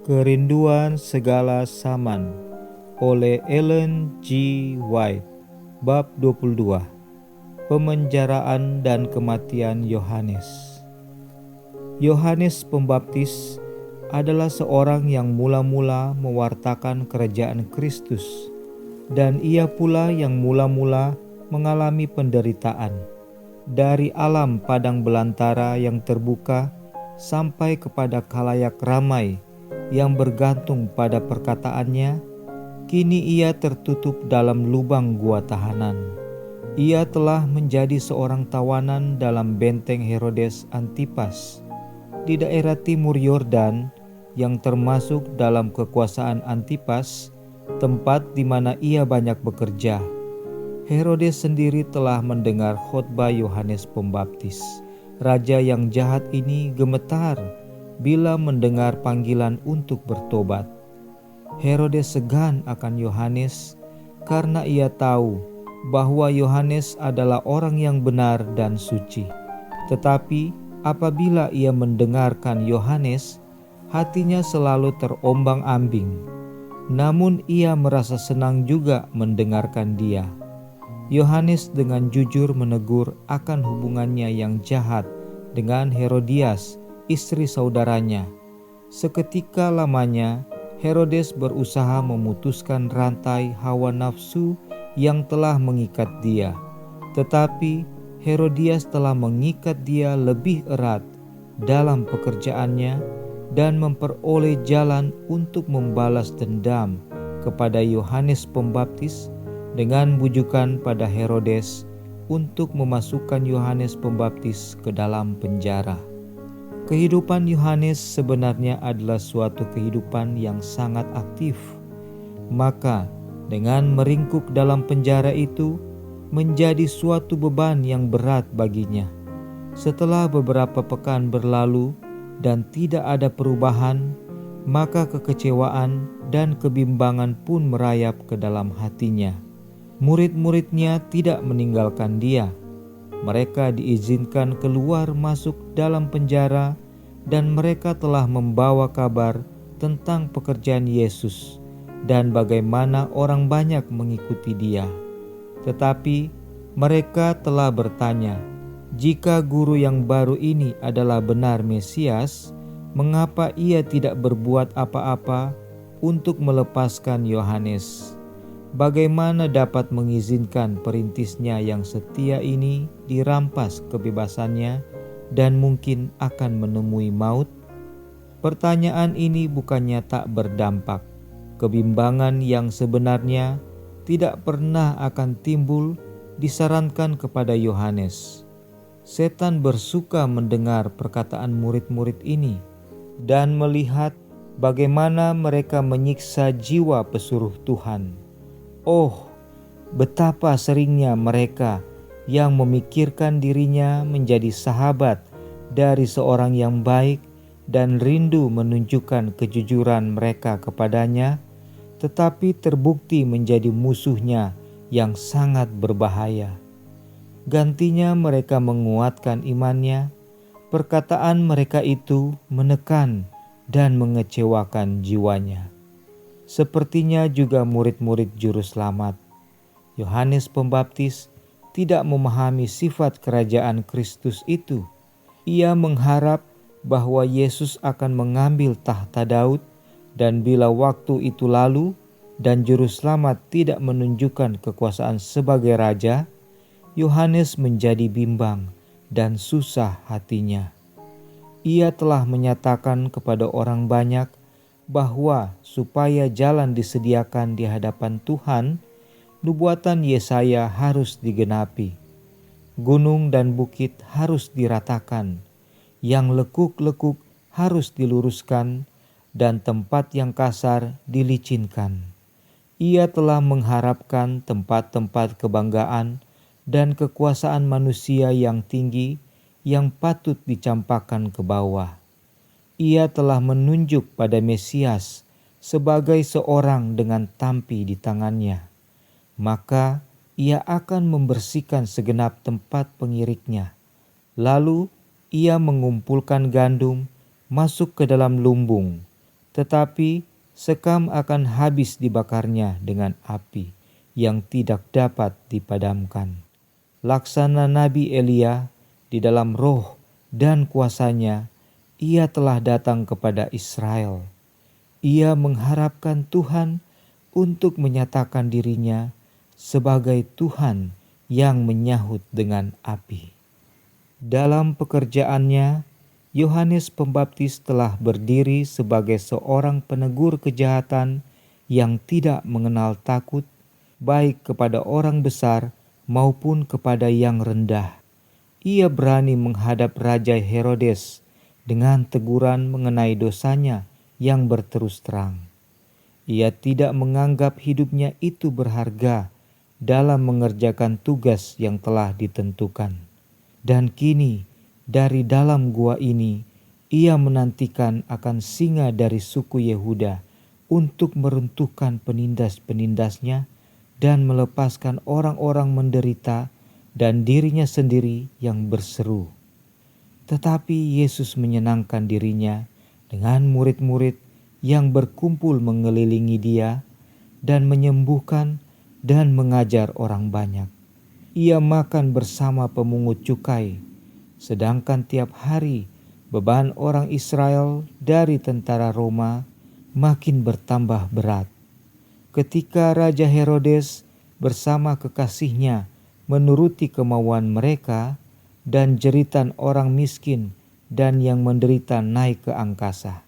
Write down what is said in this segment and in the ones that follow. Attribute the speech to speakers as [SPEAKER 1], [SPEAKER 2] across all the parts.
[SPEAKER 1] Kerinduan Segala Zaman oleh Ellen G. White. Bab 22. Pemenjaraan dan kematian Yohanes. Yohanes Pembaptis adalah seorang yang mula-mula mewartakan kerajaan Kristus, dan ia pula yang mula-mula mengalami penderitaan. Dari alam padang belantara yang terbuka sampai kepada khalayak ramai yang bergantung pada perkataannya, kini ia tertutup dalam lubang gua tahanan. Ia telah menjadi seorang tawanan dalam benteng Herodes Antipas di daerah timur Yordan yang termasuk dalam kekuasaan Antipas, tempat di mana ia banyak bekerja. Herodes sendiri telah mendengar khotbah Yohanes Pembaptis. Raja yang jahat ini gemetar bila mendengar panggilan untuk bertobat. Herodes segan akan Yohanes karena ia tahu bahwa Yohanes adalah orang yang benar dan suci. Tetapi apabila ia mendengarkan Yohanes, hatinya selalu terombang-ambing. Namun ia merasa senang juga mendengarkan dia. Yohanes dengan jujur menegur akan hubungannya yang jahat dengan Herodias, istri saudaranya. Seketika lamanya Herodes berusaha memutuskan rantai hawa nafsu yang telah mengikat dia. Tetapi Herodias telah mengikat dia lebih erat dalam pekerjaannya dan memperoleh jalan untuk membalas dendam kepada Yohanes Pembaptis dengan bujukan pada Herodes untuk memasukkan Yohanes Pembaptis ke dalam penjara. Kehidupan Yohanes sebenarnya adalah suatu kehidupan yang sangat aktif. Maka dengan meringkuk dalam penjara itu menjadi suatu beban yang berat baginya. Setelah beberapa pekan berlalu dan tidak ada perubahan, maka kekecewaan dan kebimbangan pun merayap ke dalam hatinya. Murid-muridnya tidak meninggalkan dia. Mereka diizinkan keluar masuk dalam penjara dan mereka telah membawa kabar tentang pekerjaan Yesus dan bagaimana orang banyak mengikuti dia. Tetapi mereka telah bertanya, jika guru yang baru ini adalah benar Mesias, mengapa ia tidak berbuat apa-apa untuk melepaskan Yohanes? Bagaimana dapat mengizinkan perintisnya yang setia ini dirampas kebebasannya dan mungkin akan menemui maut? Pertanyaan ini bukannya tak berdampak. Kebimbangan yang sebenarnya tidak pernah akan timbul disarankan kepada Yohanes. Setan bersuka mendengar perkataan murid-murid ini dan melihat bagaimana mereka menyiksa jiwa pesuruh Tuhan. Oh, betapa seringnya mereka yang memikirkan dirinya menjadi sahabat dari seorang yang baik dan rindu menunjukkan kejujuran mereka kepadanya, tetapi terbukti menjadi musuhnya yang sangat berbahaya. Gantinya mereka menguatkan imannya. Perkataan mereka itu menekan dan mengecewakan jiwanya. Sepertinya juga murid-murid juru selamat. Yohanes Pembaptis tidak memahami sifat kerajaan Kristus itu. Ia mengharap bahwa Yesus akan mengambil tahta Daud, dan bila waktu itu lalu dan juru selamat tidak menunjukkan kekuasaan sebagai raja, Yohanes menjadi bimbang dan susah hatinya. Ia telah menyatakan kepada orang banyak bahwa supaya jalan disediakan di hadapan Tuhan, nubuatan Yesaya harus digenapi. Gunung dan bukit harus diratakan, yang lekuk-lekuk harus diluruskan, dan tempat yang kasar dilicinkan. Ia telah mengharapkan tempat-tempat kebanggaan dan kekuasaan manusia yang tinggi yang patut dicampakkan ke bawah. Ia telah menunjuk pada Mesias sebagai seorang dengan tampi di tangannya. Maka ia akan membersihkan segenap tempat pengiriknya. Lalu ia mengumpulkan gandum masuk ke dalam lumbung, tetapi sekam akan habis dibakarnya dengan api yang tidak dapat dipadamkan. Laksana Nabi Elia di dalam roh dan kuasanya, ia telah datang kepada Israel. Ia mengharapkan Tuhan untuk menyatakan dirinya sebagai Tuhan yang menyahut dengan api. Dalam pekerjaannya, Yohanes Pembaptis telah berdiri sebagai seorang penegur kejahatan yang tidak mengenal takut, baik kepada orang besar maupun kepada yang rendah. Ia berani menghadap Raja Herodes dengan teguran mengenai dosanya yang berterus terang. Ia tidak menganggap hidupnya itu berharga dalam mengerjakan tugas yang telah ditentukan. Dan kini, dari dalam gua ini, ia menantikan akan singa dari suku Yehuda untuk meruntuhkan penindas-penindasnya dan melepaskan orang-orang menderita dan dirinya sendiri yang berseru. Tetapi Yesus menyenangkan dirinya dengan murid-murid yang berkumpul mengelilingi dia dan menyembuhkan dan mengajar orang banyak. Ia makan bersama pemungut cukai, sedangkan tiap hari beban orang Israel dari tentara Roma makin bertambah berat. Ketika Raja Herodes bersama kekasihnya menuruti kemauan mereka, dan jeritan orang miskin dan yang menderita naik ke angkasa.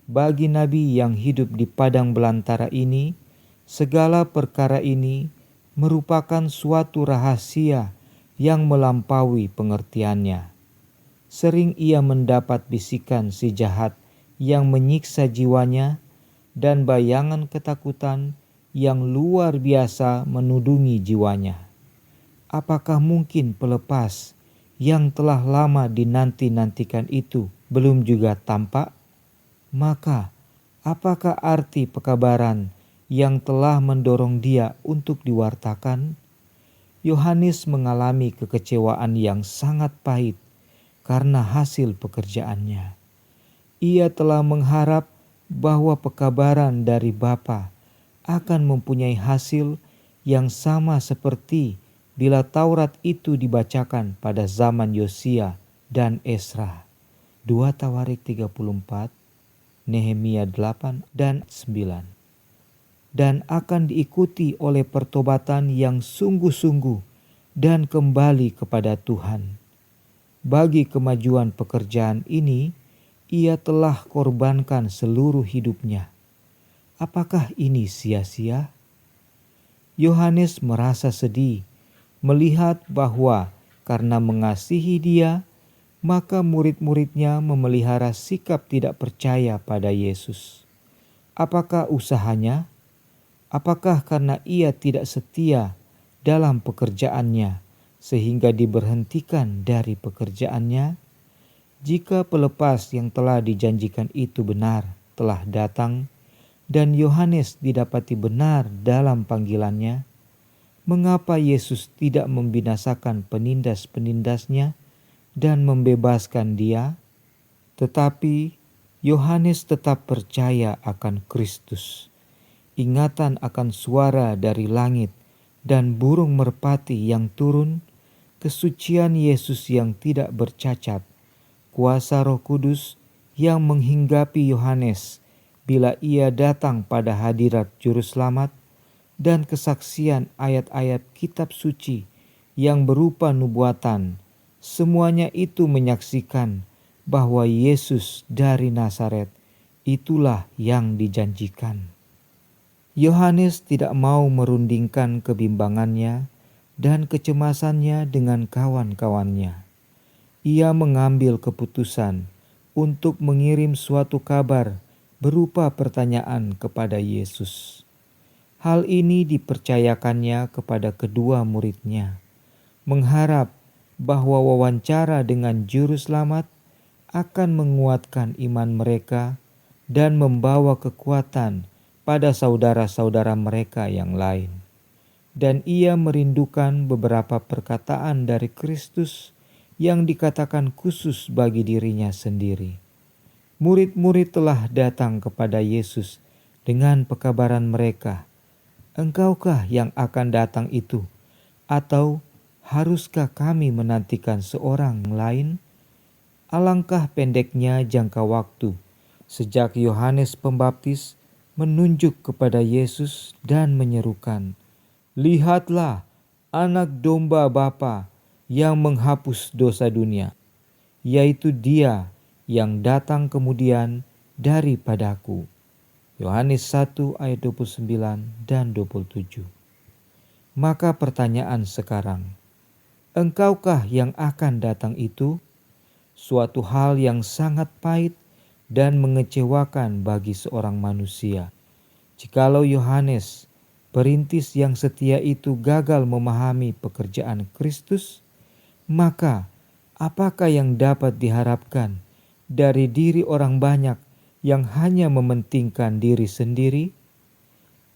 [SPEAKER 1] Bagi nabi yang hidup di padang belantara ini, segala perkara ini merupakan suatu rahasia yang melampaui pengertiannya. Sering ia mendapat bisikan si jahat yang menyiksa jiwanya dan bayangan ketakutan yang luar biasa menudungi jiwanya. Apakah mungkin pelepas yang telah lama dinanti-nantikan itu belum juga tampak? Maka, apakah arti pekabaran yang telah mendorong dia untuk diwartakan? Yohanes mengalami kekecewaan yang sangat pahit karena hasil pekerjaannya. Ia telah mengharap bahwa pekabaran dari Bapa akan mempunyai hasil yang sama seperti bila Taurat itu dibacakan pada zaman Yosia dan Esra. 2 Tawarik 34, Nehemia 8 dan 9. Dan akan diikuti oleh pertobatan yang sungguh-sungguh dan kembali kepada Tuhan. Bagi kemajuan pekerjaan ini, ia telah korbankan seluruh hidupnya. Apakah ini sia-sia? Yohanes merasa sedih melihat bahwa karena mengasihi dia, maka murid-muridnya memelihara sikap tidak percaya pada Yesus. Apakah usahanya? Apakah karena ia tidak setia dalam pekerjaannya sehingga diberhentikan dari pekerjaannya? Jika pelepas yang telah dijanjikan itu benar telah datang dan Yohanes didapati benar dalam panggilannya, mengapa Yesus tidak membinasakan penindas-penindasnya dan membebaskan dia? Tetapi Yohanes tetap percaya akan Kristus. Ingatan akan suara dari langit dan burung merpati yang turun, kesucian Yesus yang tidak bercacat, kuasa Roh Kudus yang menghinggapi Yohanes bila ia datang pada hadirat Juru Selamat, dan kesaksian ayat-ayat kitab suci yang berupa nubuatan, semuanya itu menyaksikan bahwa Yesus dari Nazaret itulah yang dijanjikan. Yohanes tidak mau merundingkan kebimbangannya dan kecemasannya dengan kawan-kawannya. Ia mengambil keputusan untuk mengirim suatu kabar berupa pertanyaan kepada Yesus. Hal ini dipercayakannya kepada kedua muridnya, mengharap bahwa wawancara dengan Juru Selamat akan menguatkan iman mereka dan membawa kekuatan pada saudara-saudara mereka yang lain. Dan ia merindukan beberapa perkataan dari Kristus yang dikatakan khusus bagi dirinya sendiri. Murid-murid telah datang kepada Yesus dengan pekabaran mereka, "Engkaukah yang akan datang itu? Atau haruskah kami menantikan seorang lain?" Alangkah pendeknya jangka waktu sejak Yohanes Pembaptis menunjuk kepada Yesus dan menyerukan, "Lihatlah anak domba Bapa yang menghapus dosa dunia, yaitu Dia yang datang kemudian daripadaku." Yohanes 1 ayat 29 dan 27. Maka pertanyaan sekarang, engkaukah yang akan datang itu? Suatu hal yang sangat pahit dan mengecewakan bagi seorang manusia. Jikalau Yohanes, perintis yang setia itu, gagal memahami pekerjaan Kristus, maka apakah yang dapat diharapkan dari diri orang banyak yang hanya mementingkan diri sendiri?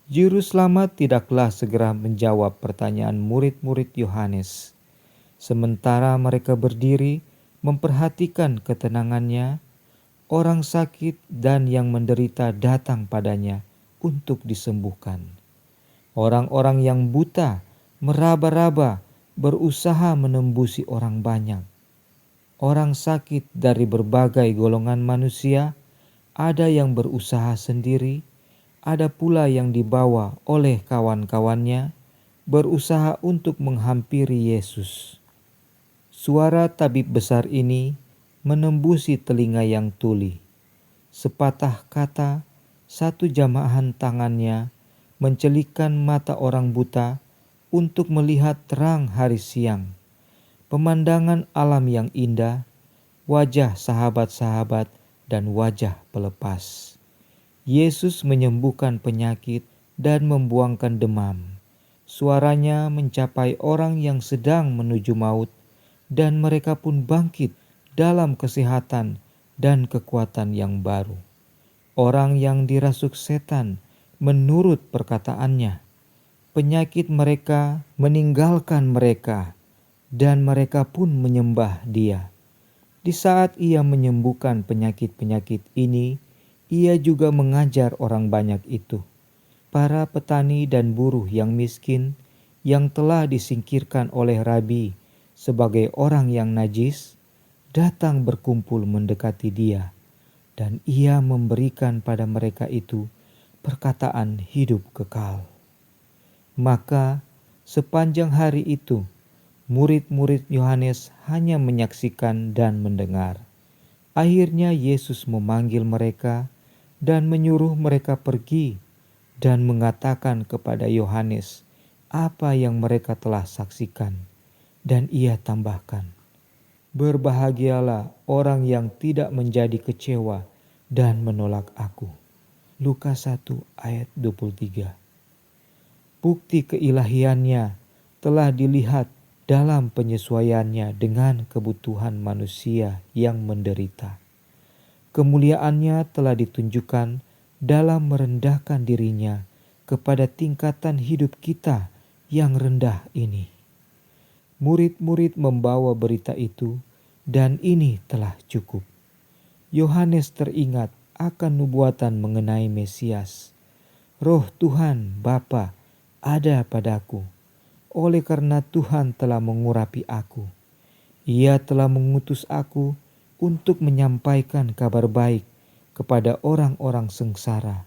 [SPEAKER 1] Juru selamat tidaklah segera menjawab pertanyaan murid-murid Yohanes. Sementara mereka berdiri memperhatikan ketenangannya, orang sakit dan yang menderita datang padanya untuk disembuhkan. Orang-orang yang buta meraba-raba berusaha menembusi orang banyak. Orang sakit dari berbagai golongan manusia, ada yang berusaha sendiri, ada pula yang dibawa oleh kawan-kawannya, berusaha untuk menghampiri Yesus. Suara tabib besar ini menembusi telinga yang tuli. Sepatah kata, satu jamahan tangannya mencelikkan mata orang buta untuk melihat terang hari siang, pemandangan alam yang indah, wajah sahabat-sahabat dan wajah pelepas. Yesus menyembuhkan penyakit dan membuangkan demam. Suaranya mencapai orang yang sedang menuju maut, dan mereka pun bangkit dalam kesehatan dan kekuatan yang baru. Orang yang dirasuk setan menurut perkataannya, penyakit mereka meninggalkan mereka, dan mereka pun menyembah Dia. Di saat Ia menyembuhkan penyakit-penyakit ini, Ia juga mengajar orang banyak itu, para petani dan buruh yang miskin, yang telah disingkirkan oleh Rabi sebagai orang yang najis, datang berkumpul mendekati Dia, dan Ia memberikan pada mereka itu perkataan hidup kekal. Maka sepanjang hari itu, murid-murid Yohanes hanya menyaksikan dan mendengar. Akhirnya Yesus memanggil mereka dan menyuruh mereka pergi dan mengatakan kepada Yohanes apa yang mereka telah saksikan. Dan Ia tambahkan, "Berbahagialah orang yang tidak menjadi kecewa dan menolak Aku." Lukas 1 ayat 23. Bukti keilahiannya telah dilihat dalam penyesuaiannya dengan kebutuhan manusia yang menderita. Kemuliaannya telah ditunjukkan dalam merendahkan dirinya kepada tingkatan hidup kita yang rendah ini. Murid-murid membawa berita itu, dan ini telah cukup. Yohanes teringat akan nubuatan mengenai Mesias. "Roh Tuhan Bapa ada padaku, oleh karena Tuhan telah mengurapi aku. Ia telah mengutus aku untuk menyampaikan kabar baik kepada orang-orang sengsara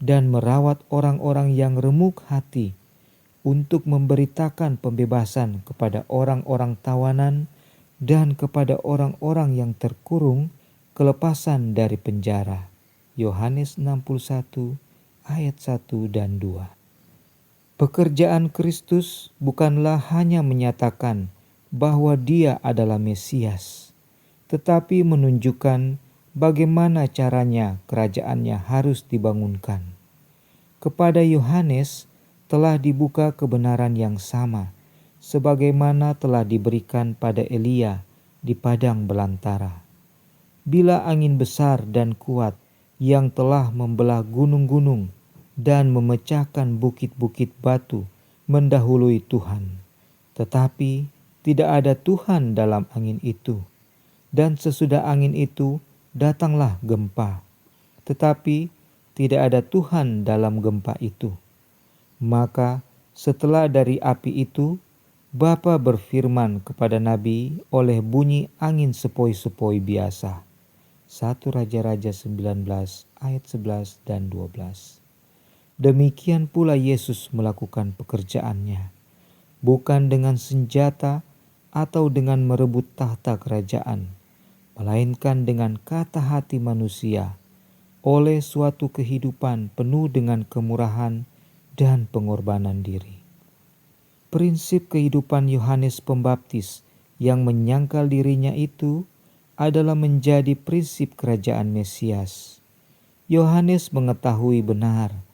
[SPEAKER 1] dan merawat orang-orang yang remuk hati, untuk memberitakan pembebasan kepada orang-orang tawanan dan kepada orang-orang yang terkurung kelepasan dari penjara." Yohanes 61 ayat 1 dan 2. Pekerjaan Kristus bukanlah hanya menyatakan bahwa Dia adalah Mesias, tetapi menunjukkan bagaimana caranya kerajaannya harus dibangunkan. Kepada Yohanes telah dibuka kebenaran yang sama, sebagaimana telah diberikan pada Elia di padang belantara. Bila angin besar dan kuat yang telah membelah gunung-gunung dan memecahkan bukit-bukit batu mendahului Tuhan, tetapi tidak ada Tuhan dalam angin itu, dan sesudah angin itu datanglah gempa. Tetapi tidak ada Tuhan dalam gempa itu. Maka setelah dari api itu, Bapa berfirman kepada Nabi oleh bunyi angin sepoi-sepoi biasa. 1 Raja-Raja 19 ayat 11 dan 12. Demikian pula Yesus melakukan pekerjaannya, bukan dengan senjata atau dengan merebut tahta kerajaan, melainkan dengan kata hati manusia, oleh suatu kehidupan penuh dengan kemurahan dan pengorbanan diri. Prinsip kehidupan Yohanes Pembaptis yang menyangkal dirinya itu adalah menjadi prinsip kerajaan Mesias. Yohanes mengetahui benar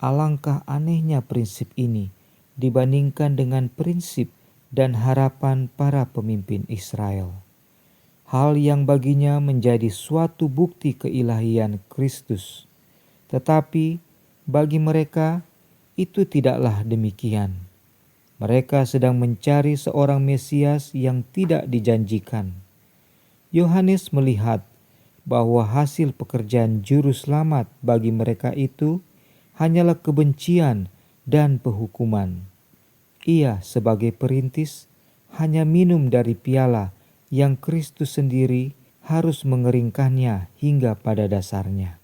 [SPEAKER 1] alangkah anehnya prinsip ini dibandingkan dengan prinsip dan harapan para pemimpin Israel. Hal yang baginya menjadi suatu bukti keilahian Kristus. Tetapi bagi mereka itu tidaklah demikian. Mereka sedang mencari seorang Mesias yang tidak dijanjikan. Yohanes melihat bahwa hasil pekerjaan juru selamat bagi mereka itu hanyalah kebencian dan penghukuman. Ia sebagai perintis hanya minum dari piala yang Kristus sendiri harus mengeringkannya hingga pada dasarnya.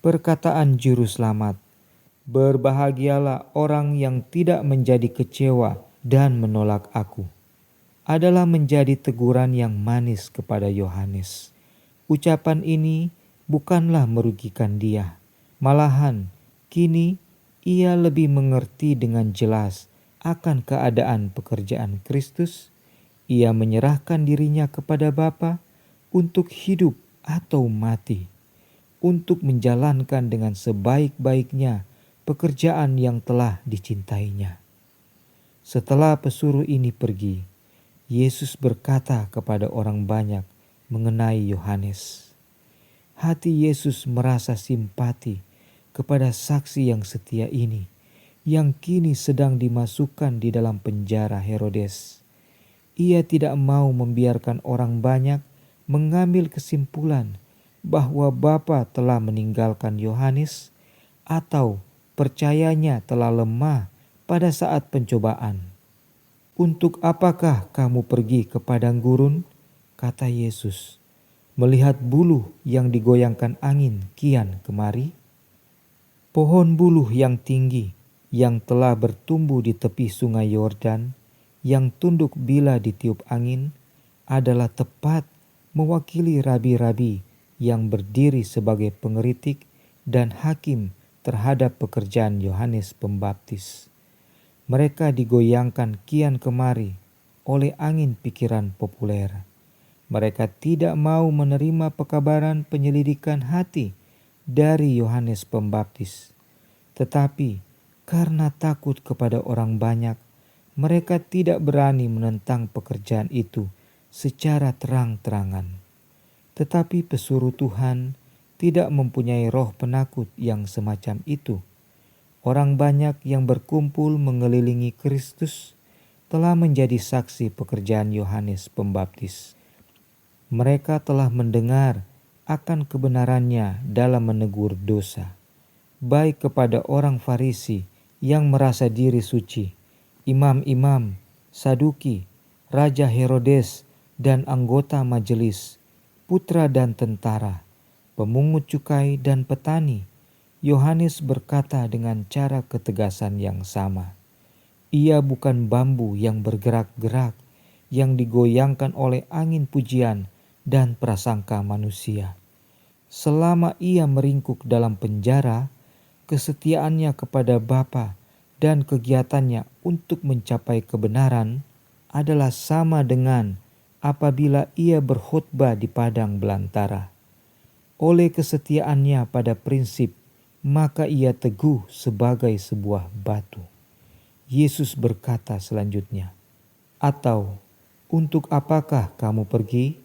[SPEAKER 1] Perkataan juru selamat, "Berbahagialah orang yang tidak menjadi kecewa dan menolak aku," adalah menjadi teguran yang manis kepada Yohanes. Ucapan ini bukanlah merugikan dia, malahan kini ia lebih mengerti dengan jelas akan keadaan pekerjaan Kristus. Ia menyerahkan dirinya kepada Bapa untuk hidup atau mati, untuk menjalankan dengan sebaik-baiknya pekerjaan yang telah dicintainya. Setelah pesuruh ini pergi, Yesus berkata kepada orang banyak mengenai Yohanes. Hati Yesus merasa simpati kepada saksi yang setia ini, yang kini sedang dimasukkan di dalam penjara Herodes. Ia tidak mau membiarkan orang banyak mengambil kesimpulan bahwa Bapa telah meninggalkan Yohanes atau percayanya telah lemah pada saat pencobaan. "Untuk apakah kamu pergi ke padang gurun?" kata Yesus, "melihat buluh yang digoyangkan angin kian kemari?" Pohon buluh yang tinggi yang telah bertumbuh di tepi sungai Yordan, yang tunduk bila ditiup angin, adalah tepat mewakili rabi-rabi yang berdiri sebagai pengeritik dan hakim terhadap pekerjaan Yohanes Pembaptis. Mereka digoyangkan kian kemari oleh angin pikiran populer. Mereka tidak mau menerima pekabaran penyelidikan hati dari Yohanes Pembaptis. Tetapi karena takut kepada orang banyak, mereka tidak berani menentang pekerjaan itu secara terang-terangan. Tetapi pesuruh Tuhan tidak mempunyai roh penakut yang semacam itu. Orang banyak yang berkumpul mengelilingi Kristus telah menjadi saksi pekerjaan Yohanes Pembaptis. Mereka telah mendengar akan kebenarannya dalam menegur dosa, baik kepada orang Farisi yang merasa diri suci, imam-imam, Saduki, Raja Herodes, dan anggota majelis, putra dan tentara, pemungut cukai dan petani. Yohanes berkata dengan cara ketegasan yang sama. Ia bukan bambu yang bergerak-gerak, yang digoyangkan oleh angin pujian dan prasangka manusia. Selama ia meringkuk dalam penjara, kesetiaannya kepada Bapa dan kegiatannya untuk mencapai kebenaran adalah sama dengan apabila ia berkhotbah di padang belantara. Oleh kesetiaannya pada prinsip, maka ia teguh sebagai sebuah batu. Yesus berkata selanjutnya, "Atau untuk apakah kamu pergi?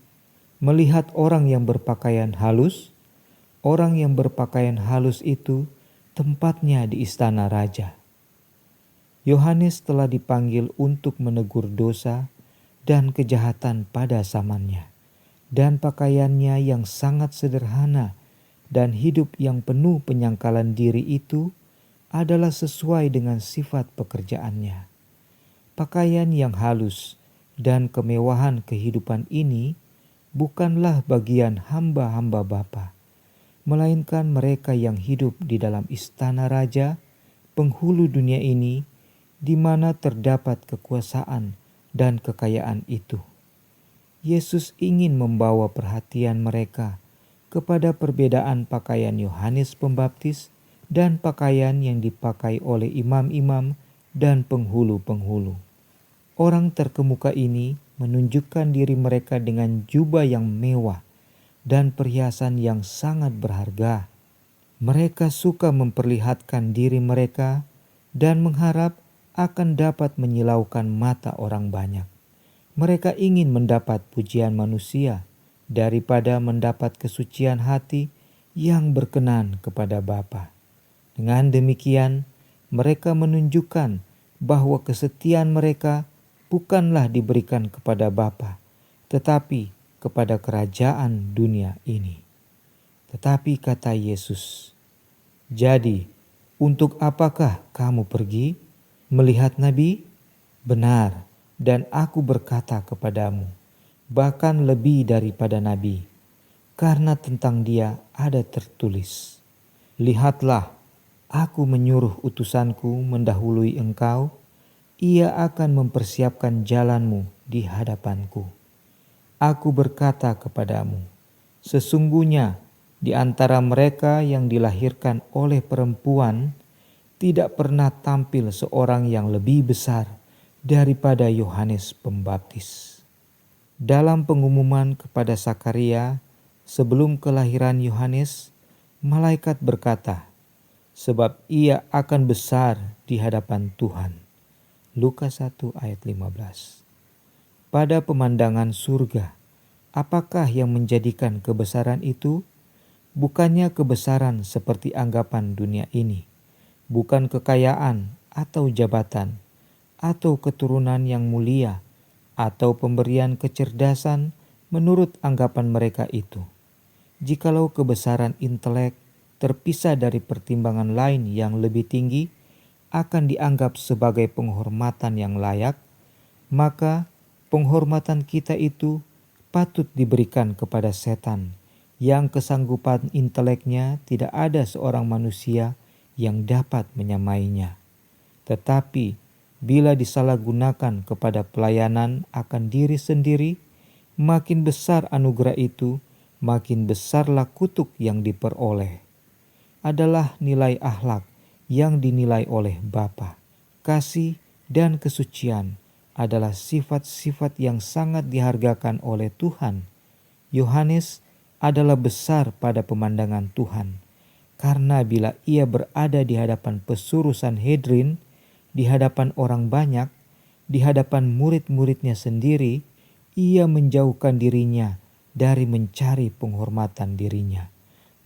[SPEAKER 1] Melihat orang yang berpakaian halus? Orang yang berpakaian halus itu tempatnya di istana raja." Yohanes telah dipanggil untuk menegur dosa dan kejahatan pada zamannya, dan pakaiannya yang sangat sederhana dan hidup yang penuh penyangkalan diri itu adalah sesuai dengan sifat pekerjaannya. Pakaian yang halus dan kemewahan kehidupan ini bukanlah bagian hamba-hamba Bapa, melainkan mereka yang hidup di dalam istana raja, penghulu dunia ini, di mana terdapat kekuasaan dan kekayaan itu. Yesus ingin membawa perhatian mereka kepada perbedaan pakaian Yohanes Pembaptis dan pakaian yang dipakai oleh imam-imam dan penghulu-penghulu. Orang terkemuka ini menunjukkan diri mereka dengan jubah yang mewah dan perhiasan yang sangat berharga. Mereka suka memperlihatkan diri mereka dan mengharap akan dapat menyilaukan mata orang banyak. Mereka ingin mendapat pujian manusia daripada mendapat kesucian hati yang berkenan kepada Bapa. Dengan demikian, mereka menunjukkan bahwa kesetiaan mereka bukanlah diberikan kepada Bapa, tetapi kepada kerajaan dunia ini. Tetapi kata Yesus, "Jadi, untuk apakah kamu pergi melihat nabi? Benar, dan aku berkata kepadamu, bahkan lebih daripada nabi, karena tentang dia ada tertulis, lihatlah, aku menyuruh utusanku mendahului engkau, ia akan mempersiapkan jalanmu di hadapanku. Aku berkata kepadamu, sesungguhnya di antara mereka yang dilahirkan oleh perempuan, tidak pernah tampil seorang yang lebih besar daripada Yohanes Pembaptis." Dalam pengumuman kepada Sakaria sebelum kelahiran Yohanes, malaikat berkata, "Sebab ia akan besar di hadapan Tuhan." Lukas 1 ayat 15. Pada pemandangan surga, apakah yang menjadikan kebesaran itu? Bukannya kebesaran seperti anggapan dunia ini, bukan kekayaan atau jabatan, atau keturunan yang mulia, atau pemberian kecerdasan menurut anggapan mereka itu. Jikalau kebesaran intelek terpisah dari pertimbangan lain yang lebih tinggi, akan dianggap sebagai penghormatan yang layak, maka penghormatan kita itu patut diberikan kepada setan yang kesanggupan inteleknya tidak ada seorang manusia yang dapat menyamainya. Tetapi bila disalahgunakan kepada pelayanan akan diri sendiri, makin besar anugerah itu, makin besarlah kutuk yang diperoleh. Adalah nilai akhlak yang dinilai oleh Bapa. Kasih dan kesucian adalah sifat-sifat yang sangat dihargakan oleh Tuhan. Yohanes adalah besar pada pemandangan Tuhan, karena bila ia berada di hadapan pesuruh Sanhedrin, di hadapan orang banyak, di hadapan murid-muridnya sendiri, ia menjauhkan dirinya dari mencari penghormatan dirinya,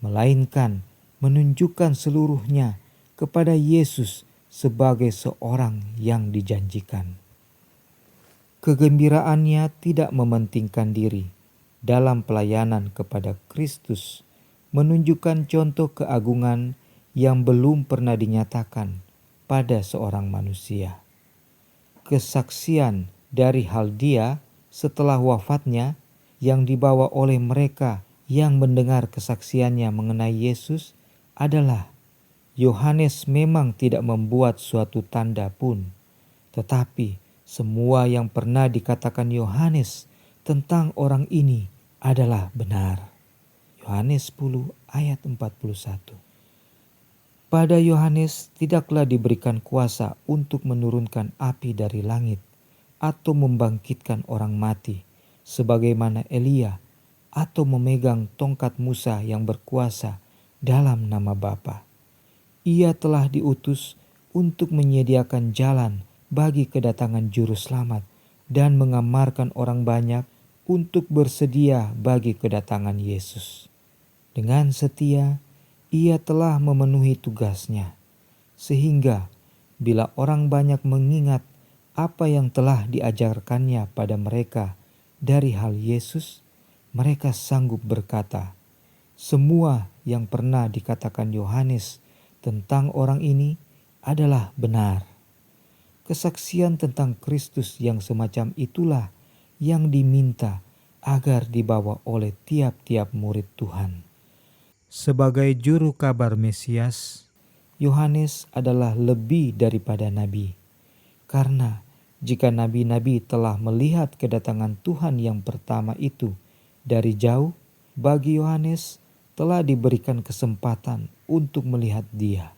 [SPEAKER 1] melainkan menunjukkan seluruhnya kepada Yesus sebagai seorang yang dijanjikan. Kegembiraannya tidak mementingkan diri dalam pelayanan kepada Kristus, menunjukkan contoh keagungan yang belum pernah dinyatakan pada seorang manusia. Kesaksian dari hal dia setelah wafatnya yang dibawa oleh mereka yang mendengar kesaksiannya mengenai Yesus adalah, Yohanes memang tidak membuat suatu tanda pun, tetapi semua yang pernah dikatakan Yohanes tentang orang ini adalah benar. Yohanes 10 ayat 41. Pada Yohanes tidaklah diberikan kuasa untuk menurunkan api dari langit atau membangkitkan orang mati, sebagaimana Elia, atau memegang tongkat Musa yang berkuasa dalam nama Bapa. Ia telah diutus untuk menyediakan jalan bagi kedatangan juru selamat dan mengamarkan orang banyak untuk bersedia bagi kedatangan Yesus. Dengan setia, ia telah memenuhi tugasnya, sehingga bila orang banyak mengingat apa yang telah diajarkannya pada mereka dari hal Yesus, mereka sanggup berkata, semua yang pernah dikatakan Yohanes tentang orang ini adalah benar. Kesaksian tentang Kristus yang semacam itulah yang diminta agar dibawa oleh tiap-tiap murid Tuhan. Sebagai juru kabar Mesias, Yohanes adalah lebih daripada nabi. Karena jika nabi-nabi telah melihat kedatangan Tuhan yang pertama itu dari jauh, bagi Yohanes telah diberikan kesempatan untuk melihat Dia,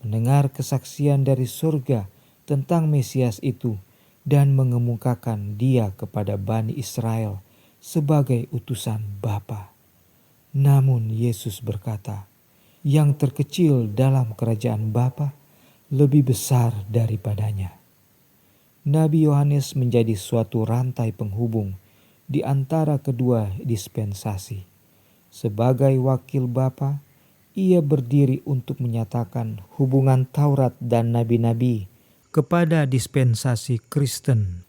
[SPEAKER 1] mendengar kesaksian dari surga tentang Mesias itu, dan mengemukakan Dia kepada Bani Israel sebagai utusan Bapa. Namun Yesus berkata, yang terkecil dalam kerajaan Bapa lebih besar daripadanya. Nabi Yohanes menjadi suatu rantai penghubung di antara kedua dispensasi. Sebagai wakil Bapa, ia berdiri untuk menyatakan hubungan Taurat dan nabi-nabi kepada dispensasi Kristen.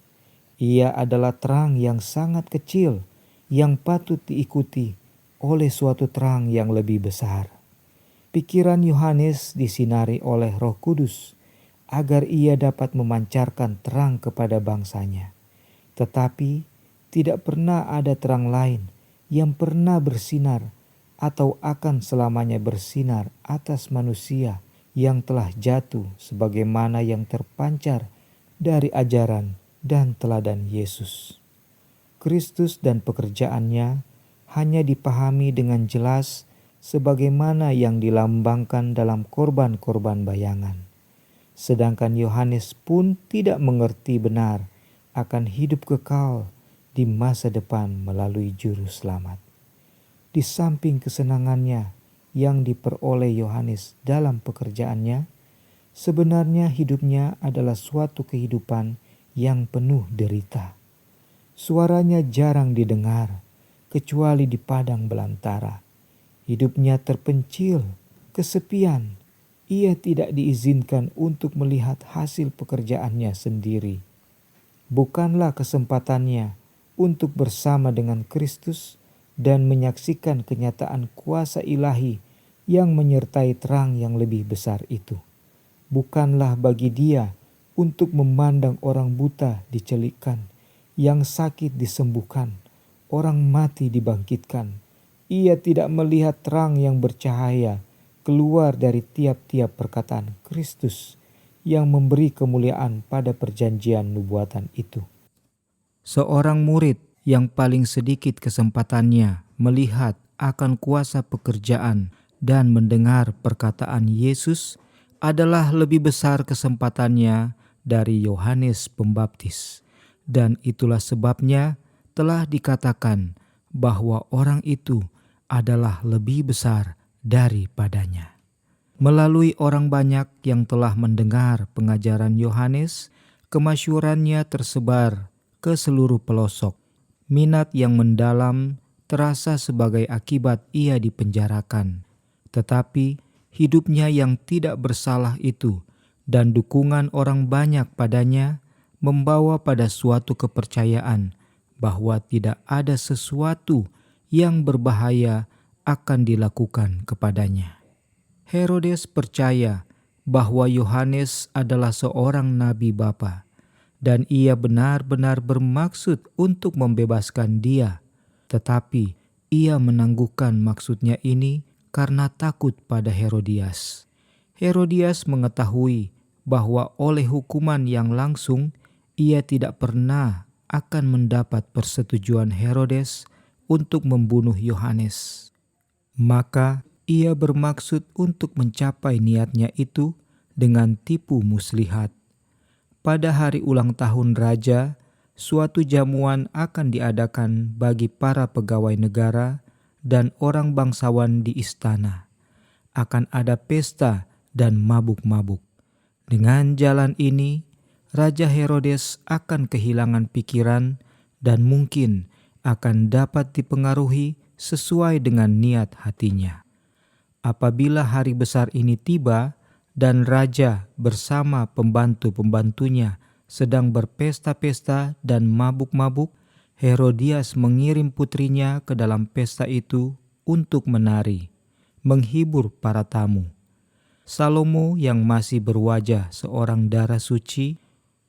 [SPEAKER 1] Ia adalah terang yang sangat kecil yang patut diikuti oleh suatu terang yang lebih besar. Pikiran Yohanes disinari oleh Roh Kudus agar ia dapat memancarkan terang kepada bangsanya. Tetapi tidak pernah ada terang lain yang pernah bersinar atau akan selamanya bersinar atas manusia yang telah jatuh sebagaimana yang terpancar dari ajaran dan teladan Yesus. Kristus dan pekerjaannya hanya dipahami dengan jelas sebagaimana yang dilambangkan dalam korban-korban bayangan. Sedangkan Yohanes pun tidak mengerti benar akan hidup kekal di masa depan melalui juru selamat. Di samping kesenangannya yang diperoleh Yohanes dalam pekerjaannya, sebenarnya hidupnya adalah suatu kehidupan yang penuh derita. Suaranya jarang didengar, kecuali di padang belantara. Hidupnya terpencil, kesepian. Ia tidak diizinkan untuk melihat hasil pekerjaannya sendiri. Bukanlah kesempatannya untuk bersama dengan Kristus dan menyaksikan kenyataan kuasa ilahi yang menyertai terang yang lebih besar itu. Bukanlah bagi dia untuk memandang orang buta dicelikkan, yang sakit disembuhkan, orang mati dibangkitkan. Ia tidak melihat terang yang bercahaya keluar dari tiap-tiap perkataan Kristus yang memberi kemuliaan pada perjanjian nubuatan itu. Seorang murid yang paling sedikit kesempatannya melihat akan kuasa pekerjaan dan mendengar perkataan Yesus adalah lebih besar kesempatannya dari Yohanes Pembaptis. Dan itulah sebabnya telah dikatakan bahwa orang itu adalah lebih besar daripadanya. Melalui orang banyak yang telah mendengar pengajaran Yohanes, kemasyhurannya tersebar ke seluruh pelosok. Minat yang mendalam terasa sebagai akibat ia dipenjarakan. Tetapi hidupnya yang tidak bersalah itu dan dukungan orang banyak padanya membawa pada suatu kepercayaan bahwa tidak ada sesuatu yang berbahaya akan dilakukan kepadanya. Herodes percaya bahwa Yohanes adalah seorang nabi bapa, dan ia benar-benar bermaksud untuk membebaskan dia. Tetapi ia menangguhkan maksudnya ini karena takut pada Herodias. Herodias mengetahui bahwa oleh hukuman yang langsung ia tidak pernah akan mendapat persetujuan Herodes untuk membunuh Yohanes. Maka ia bermaksud untuk mencapai niatnya itu dengan tipu muslihat. Pada hari ulang tahun raja, suatu jamuan akan diadakan bagi para pegawai negara dan orang bangsawan di istana. Akan ada pesta dan mabuk-mabuk. Dengan jalan ini, Raja Herodes akan kehilangan pikiran dan mungkin akan dapat dipengaruhi sesuai dengan niat hatinya. Apabila hari besar ini tiba dan raja bersama pembantu-pembantunya sedang berpesta-pesta dan mabuk-mabuk, Herodias mengirim putrinya ke dalam pesta itu untuk menari, menghibur para tamu. Salomo yang masih berwajah seorang darah suci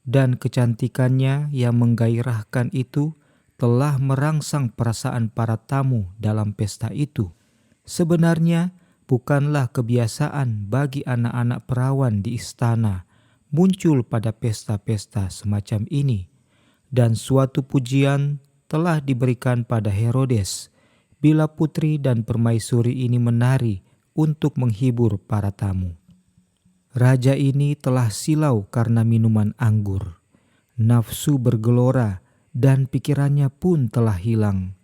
[SPEAKER 1] dan kecantikannya yang menggairahkan itu telah merangsang perasaan para tamu dalam pesta itu. Sebenarnya bukanlah kebiasaan bagi anak-anak perawan di istana muncul pada pesta-pesta semacam ini. Dan suatu pujian telah diberikan pada Herodes bila putri dan permaisuri ini menari untuk menghibur para tamu. Raja ini telah silau karena minuman anggur. Nafsu bergelora dan pikirannya pun telah hilang.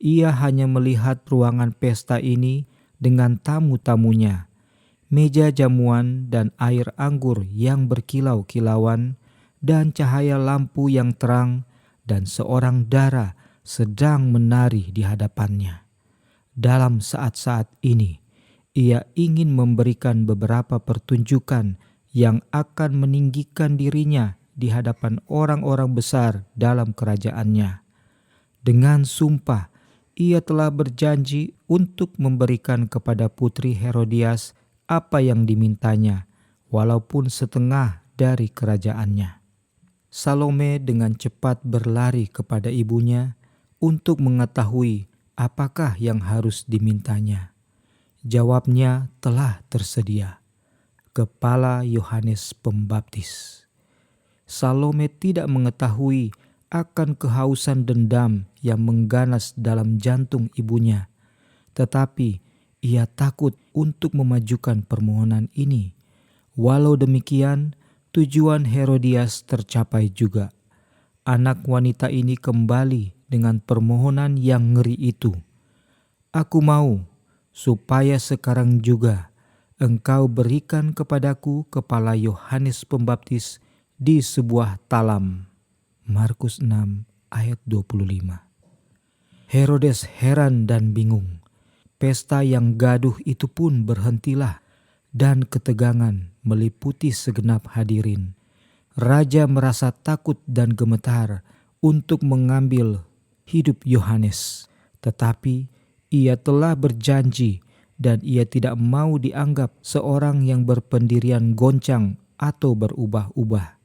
[SPEAKER 1] Ia hanya melihat ruangan pesta ini dengan tamu-tamunya, meja jamuan dan air anggur yang berkilau-kilauan, dan cahaya lampu yang terang, dan seorang dara sedang menari di hadapannya. Dalam saat-saat ini, ia ingin memberikan beberapa pertunjukan yang akan meninggikan dirinya di hadapan orang-orang besar dalam kerajaannya. Dengan sumpah, ia telah berjanji untuk memberikan kepada putri Herodias apa yang dimintanya, walaupun setengah dari kerajaannya. Salome dengan cepat berlari kepada ibunya untuk mengetahui apakah yang harus dimintanya. Jawabnya telah tersedia, kepala Yohanes Pembaptis. Salome tidak mengetahui akan kehausan dendam yang mengganas dalam jantung ibunya, tetapi ia takut untuk memajukan permohonan ini. Walau demikian, tujuan Herodias tercapai juga. Anak wanita ini kembali dengan permohonan yang ngeri itu. Aku mau supaya sekarang juga engkau berikan kepadaku kepala Yohanes Pembaptis di sebuah talam. Markus 6 ayat 25. Herodes heran dan bingung. Pesta yang gaduh itu pun berhentilah dan ketegangan meliputi segenap hadirin. Raja merasa takut dan gemetar untuk mengambil hidup Yohanes, tetapi ia telah berjanji dan ia tidak mau dianggap seorang yang berpendirian goncang atau berubah-ubah.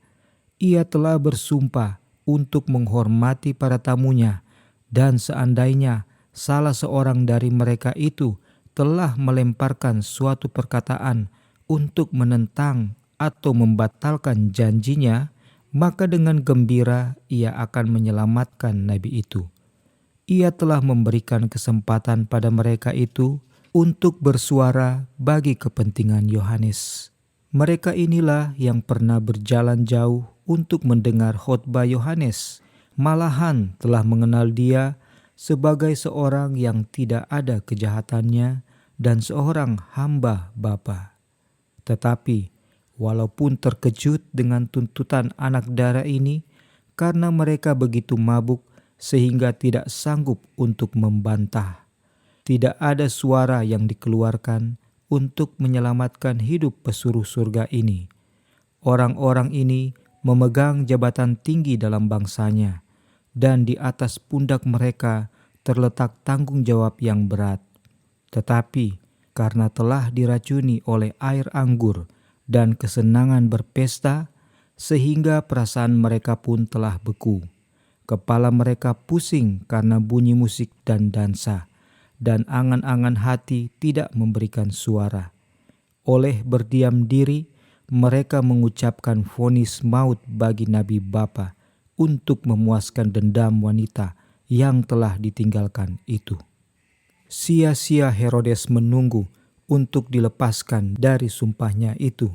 [SPEAKER 1] Ia telah bersumpah untuk menghormati para tamunya, dan seandainya salah seorang dari mereka itu telah melemparkan suatu perkataan untuk menentang atau membatalkan janjinya, maka dengan gembira ia akan menyelamatkan nabi itu. Ia telah memberikan kesempatan pada mereka itu untuk bersuara bagi kepentingan Yohanes. Mereka inilah yang pernah berjalan jauh untuk mendengar khotbah Yohanes, malahan telah mengenal dia sebagai seorang yang tidak ada kejahatannya dan seorang hamba Bapa. Tetapi walaupun terkejut dengan tuntutan anak dara ini, karena mereka begitu mabuk sehingga tidak sanggup untuk membantah, tidak ada suara yang dikeluarkan untuk menyelamatkan hidup pesuruh surga ini. Orang-orang ini memegang jabatan tinggi dalam bangsanya, dan di atas pundak mereka terletak tanggung jawab yang berat. Tetapi karena telah diracuni oleh air anggur dan kesenangan berpesta, sehingga perasaan mereka pun telah beku. Kepala mereka pusing karena bunyi musik dan dansa, dan angan-angan hati tidak memberikan suara. Oleh berdiam diri, mereka mengucapkan vonis maut bagi nabi Bapa untuk memuaskan dendam wanita yang telah ditinggalkan itu. Sia-sia Herodes menunggu untuk dilepaskan dari sumpahnya itu.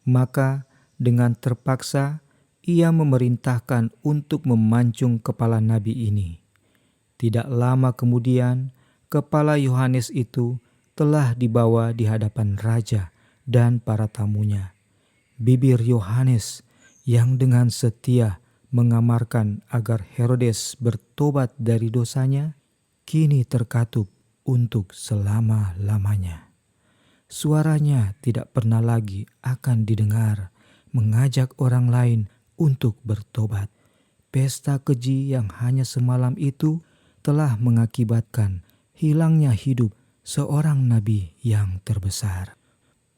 [SPEAKER 1] Maka dengan terpaksa ia memerintahkan untuk memancung kepala nabi ini. Tidak lama kemudian, kepala Yohanes itu telah dibawa di hadapan raja dan para tamunya. Bibir Yohanes yang dengan setia mengamarkan agar Herodes bertobat dari dosanya, kini terkatup untuk selama-lamanya. Suaranya tidak pernah lagi akan didengar mengajak orang lain untuk bertobat. Pesta keji yang hanya semalam itu telah mengakibatkan hilangnya hidup seorang nabi yang terbesar.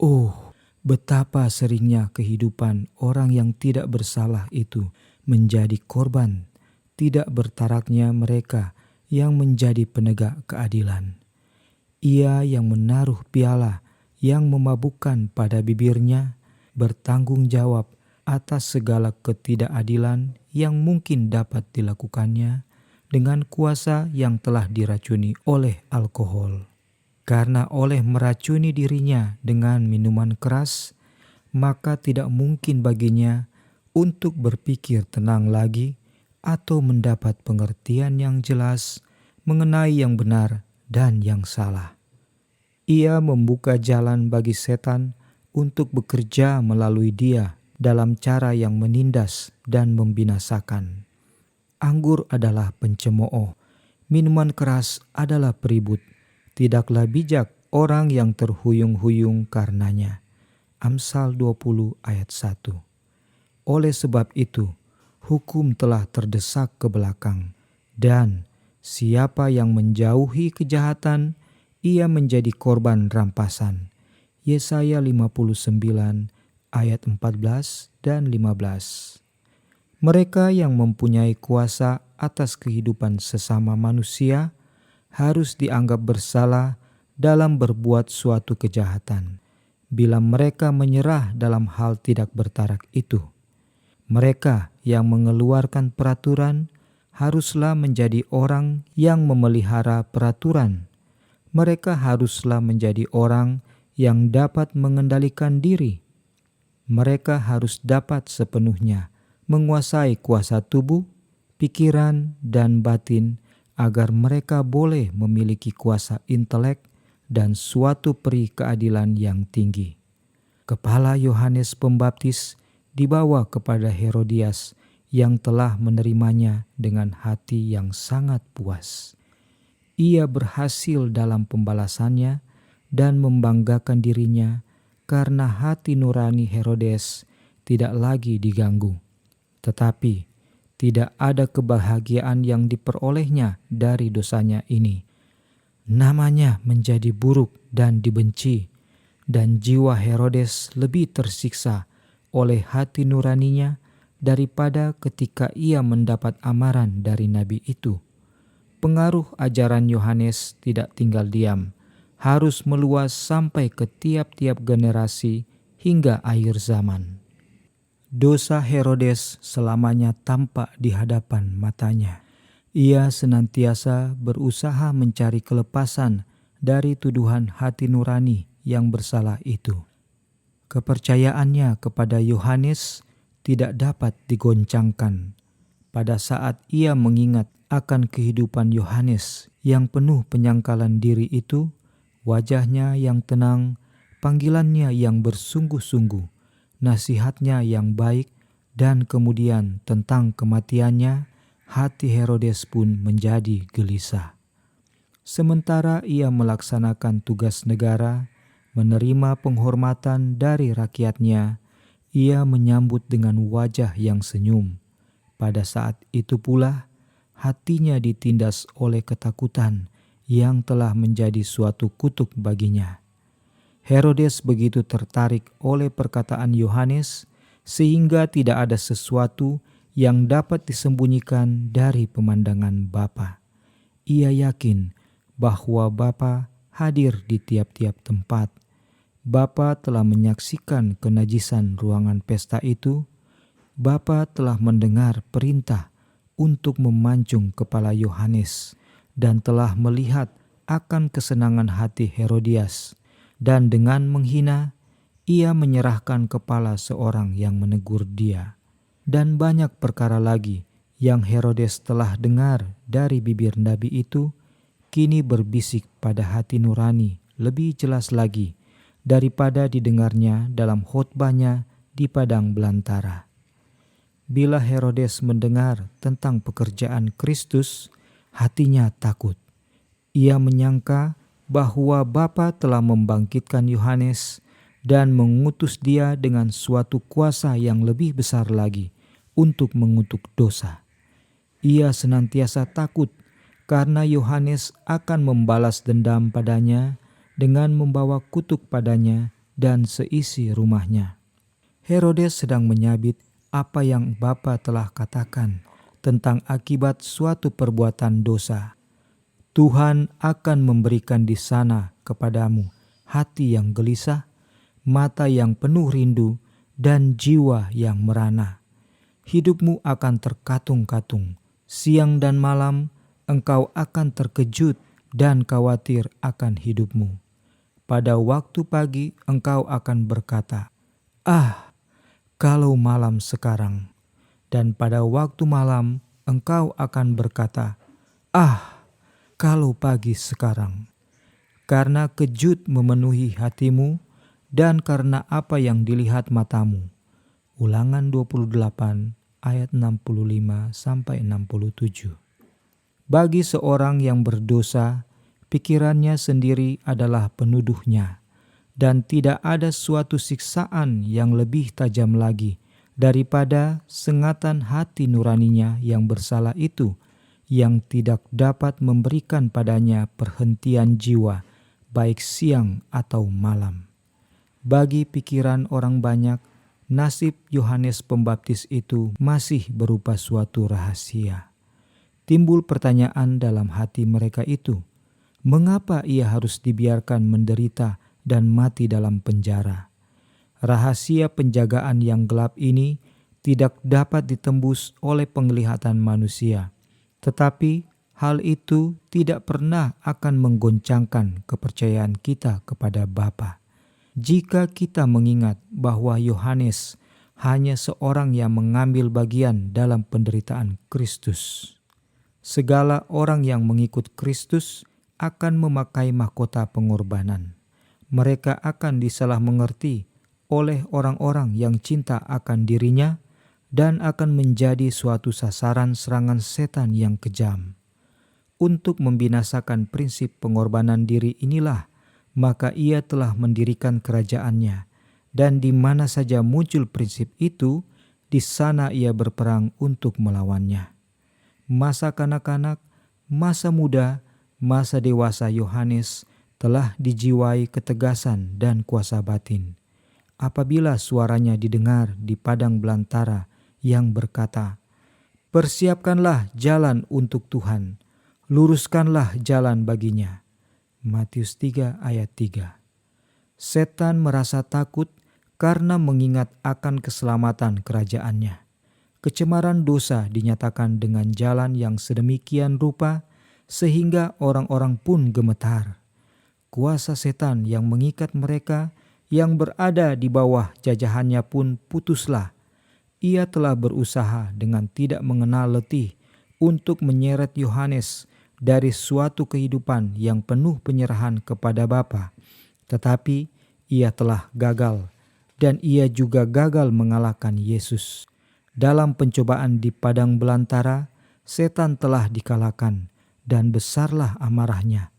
[SPEAKER 1] Oh, betapa seringnya kehidupan orang yang tidak bersalah itu menjadi korban tidak bertaraknya mereka yang menjadi penegak keadilan. Ia yang menaruh piala yang memabukkan pada bibirnya bertanggung jawab atas segala ketidakadilan yang mungkin dapat dilakukannya dengan kuasa yang telah diracuni oleh alkohol. Karena oleh meracuni dirinya dengan minuman keras, maka tidak mungkin baginya untuk berpikir tenang lagi atau mendapat pengertian yang jelas mengenai yang benar dan yang salah. Ia membuka jalan bagi setan untuk bekerja melalui dia dalam cara yang menindas dan membinasakan. Anggur adalah pencemooh, minuman keras adalah peribut. Tidaklah bijak orang yang terhuyung-huyung karenanya. Amsal 20 ayat 1. Oleh sebab itu, hukum telah terdesak ke belakang, dan siapa yang menjauhi kejahatan, ia menjadi korban rampasan. Yesaya 59 ayat 14 dan 15. Mereka yang mempunyai kuasa atas kehidupan sesama manusia harus dianggap bersalah dalam berbuat suatu kejahatan, bila mereka menyerah dalam hal tidak bertarak itu. Mereka yang mengeluarkan peraturan haruslah menjadi orang yang memelihara peraturan. Mereka haruslah menjadi orang yang dapat mengendalikan diri. Mereka harus dapat sepenuhnya menguasai kuasa tubuh, pikiran, dan batin agar mereka boleh memiliki kuasa intelek dan suatu peri keadilan yang tinggi. Kepala Yohanes Pembaptis dibawa kepada Herodias yang telah menerimanya dengan hati yang sangat puas. Ia berhasil dalam pembalasannya dan membanggakan dirinya karena hati nurani Herodes tidak lagi diganggu. Tetapi tidak ada kebahagiaan yang diperolehnya dari dosanya ini. Namanya menjadi buruk dan dibenci, dan jiwa Herodes lebih tersiksa oleh hati nuraninya daripada ketika ia mendapat amaran dari nabi itu. Pengaruh ajaran Yohanes tidak tinggal diam, harus meluas sampai ke tiap-tiap generasi hingga akhir zaman. Dosa Herodes selamanya tampak di hadapan matanya. Ia senantiasa berusaha mencari kelepasan dari tuduhan hati nurani yang bersalah itu. Kepercayaannya kepada Yohanes tidak dapat digoncangkan. Pada saat ia mengingat akan kehidupan Yohanes yang penuh penyangkalan diri itu, wajahnya yang tenang, panggilannya yang bersungguh-sungguh, nasihatnya yang baik, dan kemudian tentang kematiannya, hati Herodes pun menjadi gelisah. Sementara ia melaksanakan tugas negara, menerima penghormatan dari rakyatnya, ia menyambut dengan wajah yang senyum. Pada saat itu pula, hatinya ditindas oleh ketakutan yang telah menjadi suatu kutuk baginya. Herodes begitu tertarik oleh perkataan Yohanes sehingga tidak ada sesuatu yang dapat disembunyikan dari pemandangan Bapa. Ia yakin bahwa Bapa hadir di tiap-tiap tempat. Bapa telah menyaksikan kenajisan ruangan pesta itu. Bapa telah mendengar perintah untuk memancung kepala Yohanes dan telah melihat akan kesenangan hati Herodias. Dan dengan menghina, ia menyerahkan kepala seorang yang menegur dia. Dan banyak perkara lagi yang Herodes telah dengar dari bibir nabi itu, kini berbisik pada hati nurani lebih jelas lagi daripada didengarnya dalam khotbahnya di padang belantara. Bila Herodes mendengar tentang pekerjaan Kristus, hatinya takut. Ia menyangka bahwa Bapa telah membangkitkan Yohanes dan mengutus dia dengan suatu kuasa yang lebih besar lagi untuk mengutuk dosa. Ia senantiasa takut karena Yohanes akan membalas dendam padanya dengan membawa kutuk padanya dan seisi rumahnya. Herodes sedang menyabit apa yang Bapa telah katakan tentang akibat suatu perbuatan dosa. Tuhan akan memberikan di sana kepadamu hati yang gelisah, mata yang penuh rindu, dan jiwa yang merana. Hidupmu akan terkatung-katung. Siang dan malam engkau akan terkejut dan khawatir akan hidupmu. Pada waktu pagi engkau akan berkata, "Ah, kalau malam sekarang." Dan pada waktu malam engkau akan berkata, "Ah, kalau pagi sekarang." Karena kejut memenuhi hatimu dan karena apa yang dilihat matamu. Ulangan 28 ayat 65-67. Bagi seorang yang berdosa, pikirannya sendiri adalah penuduhnya, dan tidak ada suatu siksaan yang lebih tajam lagi daripada sengatan hati nuraninya yang bersalah itu, yang tidak dapat memberikan padanya perhentian jiwa, baik siang atau malam. Bagi pikiran orang banyak, nasib Yohanes Pembaptis itu masih berupa suatu rahasia. Timbul pertanyaan dalam hati mereka itu, mengapa ia harus dibiarkan menderita dan mati dalam penjara? Rahasia penjagaan yang gelap ini tidak dapat ditembus oleh penglihatan manusia, tetapi hal itu tidak pernah akan menggoncangkan kepercayaan kita kepada Bapa. Jika kita mengingat bahwa Yohanes hanya seorang yang mengambil bagian dalam penderitaan Kristus. Segala orang yang mengikut Kristus akan memakai mahkota pengorbanan. Mereka akan disalah mengerti oleh orang-orang yang cinta akan dirinya dan akan menjadi suatu sasaran serangan setan yang kejam. Untuk membinasakan prinsip pengorbanan diri inilah, maka ia telah mendirikan kerajaannya, dan di mana saja muncul prinsip itu, di sana ia berperang untuk melawannya. Masa kanak-kanak, masa muda, masa dewasa Yohanes telah dijiwai ketegasan dan kuasa batin. Apabila suaranya didengar di padang belantara yang berkata, "Persiapkanlah jalan untuk Tuhan, luruskanlah jalan baginya." Matius 3 ayat 3. Setan merasa takut karena mengingat akan keselamatan kerajaannya. Kecemaran dosa dinyatakan dengan jalan yang sedemikian rupa sehingga orang-orang pun gemetar. Kuasa setan yang mengikat mereka yang berada di bawah jajahannya pun putuslah. Ia telah berusaha dengan tidak mengenal letih untuk menyeret Yohanes dari suatu kehidupan yang penuh penyerahan kepada Bapa, tetapi ia telah gagal, dan ia juga gagal mengalahkan Yesus. Dalam pencobaan di padang belantara, setan telah dikalahkan, dan besarlah amarahnya.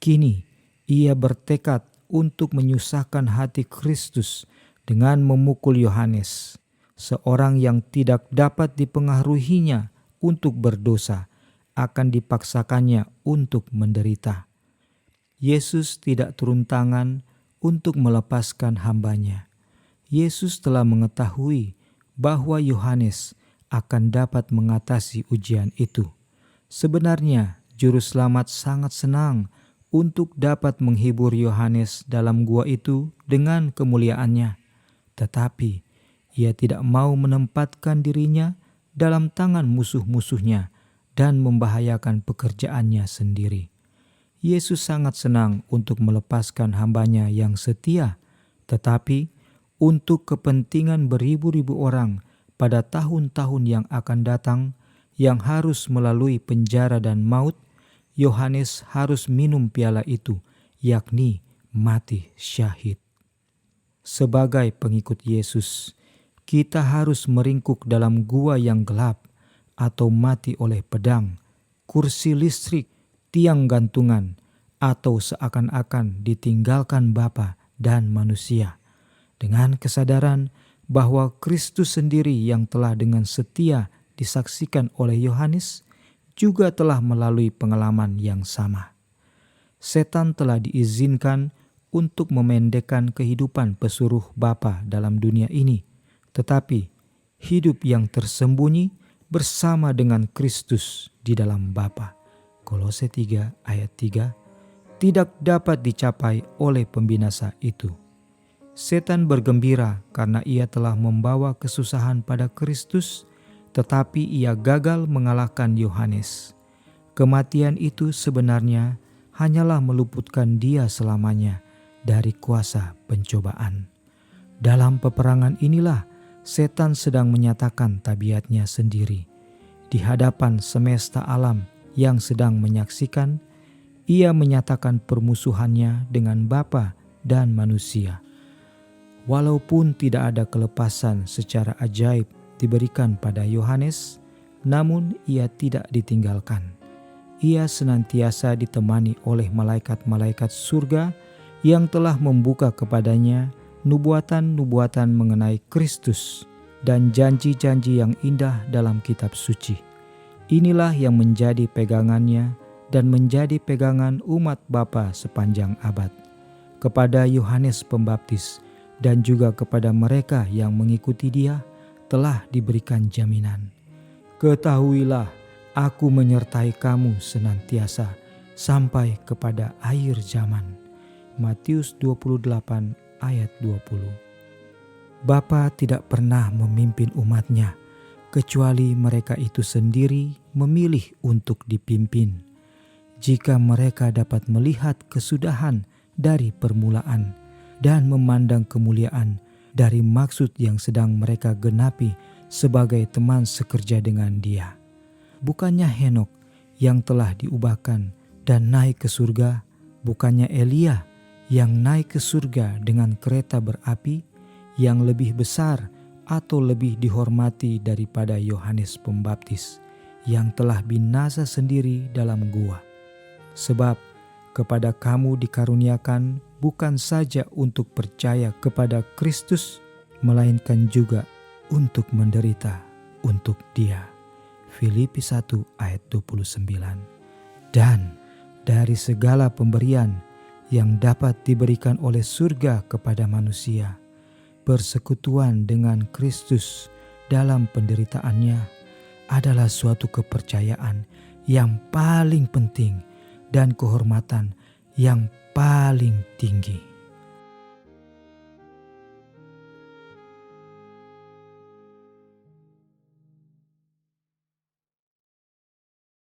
[SPEAKER 1] Kini ia bertekad untuk menyusahkan hati Kristus dengan memukul Yohanes, seorang yang tidak dapat dipengaruhinya untuk berdosa, akan dipaksakannya untuk menderita. Yesus tidak turun tangan untuk melepaskan hambanya. Yesus telah mengetahui bahwa Yohanes akan dapat mengatasi ujian itu. Sebenarnya, Juru Selamat sangat senang untuk dapat menghibur Yohanes dalam gua itu dengan kemuliaannya. Tetapi, ia tidak mau menempatkan dirinya dalam tangan musuh-musuhnya dan membahayakan pekerjaannya sendiri. Yesus sangat senang untuk melepaskan hambanya yang setia, tetapi untuk kepentingan beribu-ribu orang pada tahun-tahun yang akan datang yang harus melalui penjara dan maut, Yohanes harus minum piala itu, yakni mati syahid. Sebagai pengikut Yesus, kita harus meringkuk dalam gua yang gelap atau mati oleh pedang, kursi listrik, tiang gantungan, atau seakan-akan ditinggalkan Bapa dan manusia, dengan kesadaran bahwa Kristus sendiri yang telah dengan setia disaksikan oleh Yohanes juga telah melalui pengalaman yang sama. Setan telah diizinkan untuk memendekkan kehidupan pesuruh Bapa dalam dunia ini, tetapi hidup yang tersembunyi bersama dengan Kristus di dalam Bapa. Kolose 3 ayat 3 tidak dapat dicapai oleh pembinasa itu. Setan bergembira karena ia telah membawa kesusahan pada Kristus, tetapi ia gagal mengalahkan Yohanes. Kematian itu sebenarnya hanyalah meluputkan dia selamanya dari kuasa pencobaan. Dalam peperangan inilah setan sedang menyatakan tabiatnya sendiri. Di hadapan semesta alam yang sedang menyaksikan, ia menyatakan permusuhannya dengan Bapa dan manusia. Walaupun tidak ada kelepasan secara ajaib diberikan pada Yohanes, namun ia tidak ditinggalkan. Ia senantiasa ditemani oleh malaikat-malaikat surga yang telah membuka kepadanya nubuatan-nubuatan mengenai Kristus dan janji-janji yang indah dalam kitab suci. Inilah yang menjadi pegangannya dan menjadi pegangan umat Bapa sepanjang abad. Kepada Yohanes Pembaptis dan juga kepada mereka yang mengikuti dia telah diberikan jaminan. Ketahuilah, aku menyertai kamu senantiasa sampai kepada akhir zaman. Matius 28 ayat 20. Bapa tidak pernah memimpin umatnya, kecuali mereka itu sendiri memilih untuk dipimpin. Jika mereka dapat melihat kesudahan dari permulaan dan memandang kemuliaan dari maksud yang sedang mereka genapi sebagai teman sekerja dengan dia. Bukannya Henokh yang telah diubahkan dan naik ke surga, bukannya Elia yang naik ke surga dengan kereta berapi yang lebih besar atau lebih dihormati daripada Yohanes Pembaptis yang telah binasa sendiri dalam gua. Sebab kepada kamu dikaruniakan bukan saja untuk percaya kepada Kristus, melainkan juga untuk menderita untuk Dia. Filipi 1 ayat 29. Dan dari segala pemberian yang dapat diberikan oleh surga kepada manusia, persekutuan dengan Kristus dalam penderitaannya adalah suatu kepercayaan yang paling penting dan kehormatan yang paling tinggi.